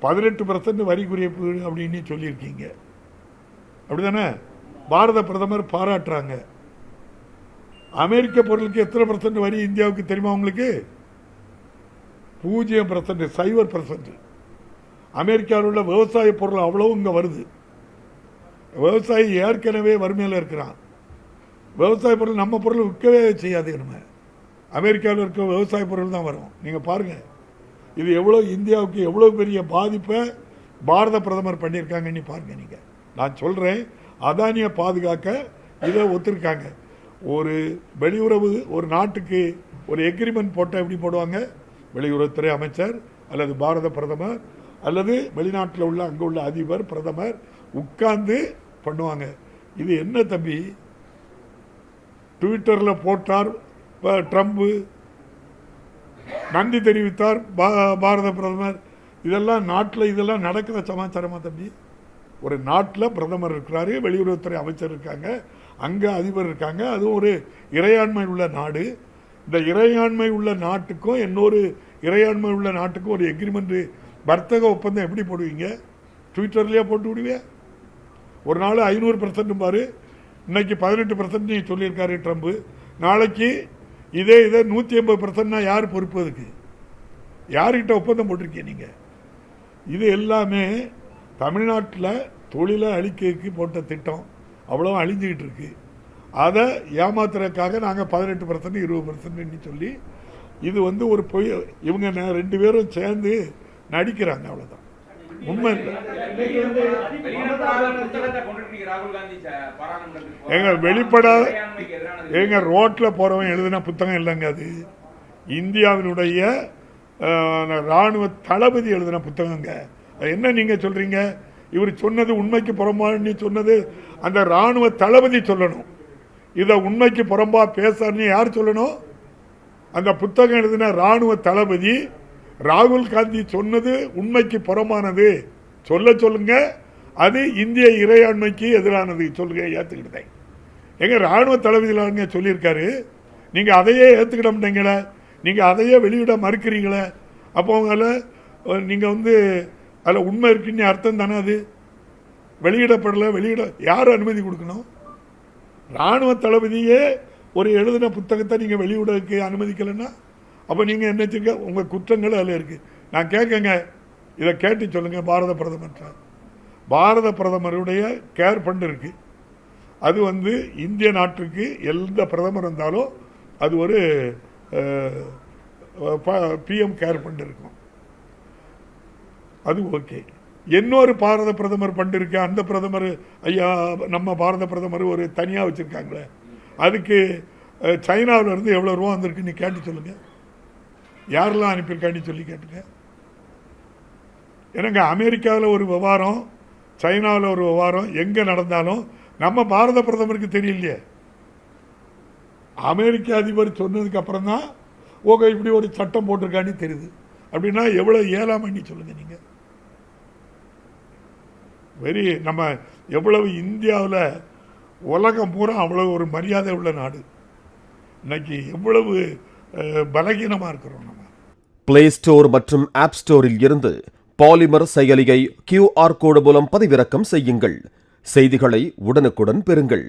18% வரி குறைப்பு அப்படின்னு சொல்லியிருக்கீங்க, அப்படிதானே? பாரத பிரதமர் பாராட்டுறாங்க. அமெரிக்க பொருளுக்கு எத்தனை % வரி இந்தியாவுக்கு தெரியுமா உங்களுக்கு? 0%, 0%. அமெரிக்காவில் உள்ள விவசாய பொருள் அவ்வளவு இங்கே வருது. விவசாயி ஏற்கனவே வறுமையில் இருக்கிறான். விவசாய பொருள் நம்ம பொருள் விற்கவே செய்யாது. நம்ம அமெரிக்காவில் இருக்க விவசாய பொருள் தான் வரும். நீங்கள் பாருங்கள், இது எவ்வளோ இந்தியாவுக்கு எவ்வளோ பெரிய பாதிப்பை பாரத பிரதமர் பண்ணியிருக்காங்கன்னு பாருங்கள். நீங்கள் நான் சொல்கிறேன், அதானியை பாதுகாக்க இதை ஒத்துருக்காங்க. ஒரு வெளியுறவு ஒரு நாட்டுக்கு ஒரு எக்ரிமெண்ட் போட்டால் எப்படி போடுவாங்க? வெளியுறவுத்துறை அமைச்சர் அல்லது பாரத பிரதமர் அல்லது வெளிநாட்டில் உள்ள அங்கே உள்ள அதிபர் பிரதமர் உட்கார்ந்து பண்ணுவாங்க. இது என்ன தம்பி? ட்விட்டரில் போட்டார் ட்ரம்ப், நன்றி தெரிவித்தார் பாரத பிரதமர். இதெல்லாம் நாட்டில் இதெல்லாம் நடக்கிற சமாச்சாரமா தம்பி? ஒரு நாட்டில் பிரதமர் இருக்கிறாரு, வெளியுறவுத்துறை அமைச்சர் இருக்காங்க, அங்கே அதிபர் இருக்காங்க. அது ஒரு இறையாண்மை உள்ள நாடு. இந்த இறையாண்மை உள்ள நாட்டுக்கும் இன்னொரு இறையாண்மை உள்ள நாட்டுக்கும் ஒரு எக்ரிமெண்ட், வர்த்தக ஒப்பந்தம் எப்படி போடுவீங்க? ட்விட்டர்லேயே போட்டு விடுவீங்க. ஒரு நாள் 500% பாரு, இன்னைக்கு 18% சொல்லியிருக்காரு ட்ரம்ப். நாளைக்கு இதை 150% யார் பொறுப்பு? அதுக்கு யார்கிட்ட ஒப்பந்தம் போட்டிருக்கீங்க நீங்கள்? இது எல்லாமே தமிழ்நாட்டில் தொழிலை அழிக்கிறதுக்கு போட்ட திட்டம் அவ்வளோ அழிஞ்சிக்கிட்டு இருக்கு. அதை ஏமாத்துறதுக்காக நாங்கள் 18% 20% சொல்லி இது ஒரு பொய். இவங்க 2 பேரும் சேர்ந்து நடிக்கிறாங்க, அவ்வளோதான். உண்மை எங்க வெளிப்படாத எங்க ரோட்டில் போறவன் எழுதின புத்தகம் இல்லைங்க. அது இந்தியாவினுடைய இராணுவ தளபதி எழுதின புத்தகங்க. என்ன நீங்க சொல்றீங்க? இவர் சொன்னது உண்மைக்கு புறம்பான்னு சொன்னது அந்த இராணுவ தளபதி சொல்லணும். இதை உண்மைக்கு புறம்பா பேசாருன்னு யார் சொல்லணும்? அந்த புத்தகம் எழுதின இராணுவ தளபதி ராகுல் காந்தி சொன்னது உண்மைக்கு புறமானது சொல்லுங்க. அது இந்திய இறையாண்மைக்கு எதிரானது சொல்லுங்க, ஏற்றுக்கிட்டேன். எங்க இராணுவ தளபதியில சொல்லியிருக்காரு. நீங்க அதையே ஏற்றுக்கிட மாட்டீங்களே, நீங்க அதையே வெளியிட மறுக்கிறீங்களே. அப்போ அவங்கள நீங்க அதில் உண்மை இருக்குன்னு அர்த்தம் தானே? அது வெளியிடப்படலை. யார் அனுமதி கொடுக்கணும்? இராணுவ தளபதியே ஒரு எழுதின புத்தகத்தை நீங்கள் வெளியிடக்கு அனுமதிக்கலைன்னா அப்போ நீங்கள் என்ன செய்யுங்க? உங்கள் குற்றங்கள் அதில் இருக்குது. நான் கேட்கங்க, இதை கேட்டு சொல்லுங்கள். பாரத பிரதமர், பாரத பிரதமருடைய கேர் ஃபண்ட் இருக்குது. அது இந்திய நாட்டுக்கு எந்த பிரதமர் இருந்தாலும் அது ஒரு பிஎம் கேர் ஃபண்ட் இருக்கும். அது ஓகே. இன்னொரு பாரத பிரதமர் ஃபண்ட் இருக்கு. அந்த பிரதமர் ஐயா நம்ம பாரத பிரதமர் ஒரு தனியாக வச்சுருக்காங்களே, அதுக்கு சைனாவில் இருந்து எவ்வளோ ரூபா வந்திருக்கு நீ கேட்டு சொல்லுங்க. யாரெல்லாம் அனுப்பியிருக்கான்னு சொல்லி கேட்டுங்க. எனக்கு அமெரிக்காவில் ஒரு விவகாரம், சைனாவில் ஒரு விவகாரம் எங்கே நடந்தாலும் நம்ம பாரத பிரதமருக்கு தெரியலையே. அமெரிக்க அதிபர் சொன்னதுக்கு அப்புறம் தான் ஓகே இப்படி ஒரு சட்டம் போட்டிருக்கான்னு தெரியுது. அப்படின்னா எவ்வளோ ஏழாமண்ணி சொல்லுங்க நீங்க. நம்ம எவ்வளவு இந்தியாவில் உலகம் பூரா அவ்வளவு ஒரு மரியாதை உள்ள நாடு. இன்னைக்கு எவ்வளவு பலகீனமா இருக்கிறோம் நம்ம. பிளே ஸ்டோர் மற்றும் ஆப் ஸ்டோரில் இருந்து பாலிமர் செயலியை QR கோடு மூலம் பதிவிறக்கம் செய்யுங்கள். செய்திகளை உடனுக்குடன் பெறுங்கள்.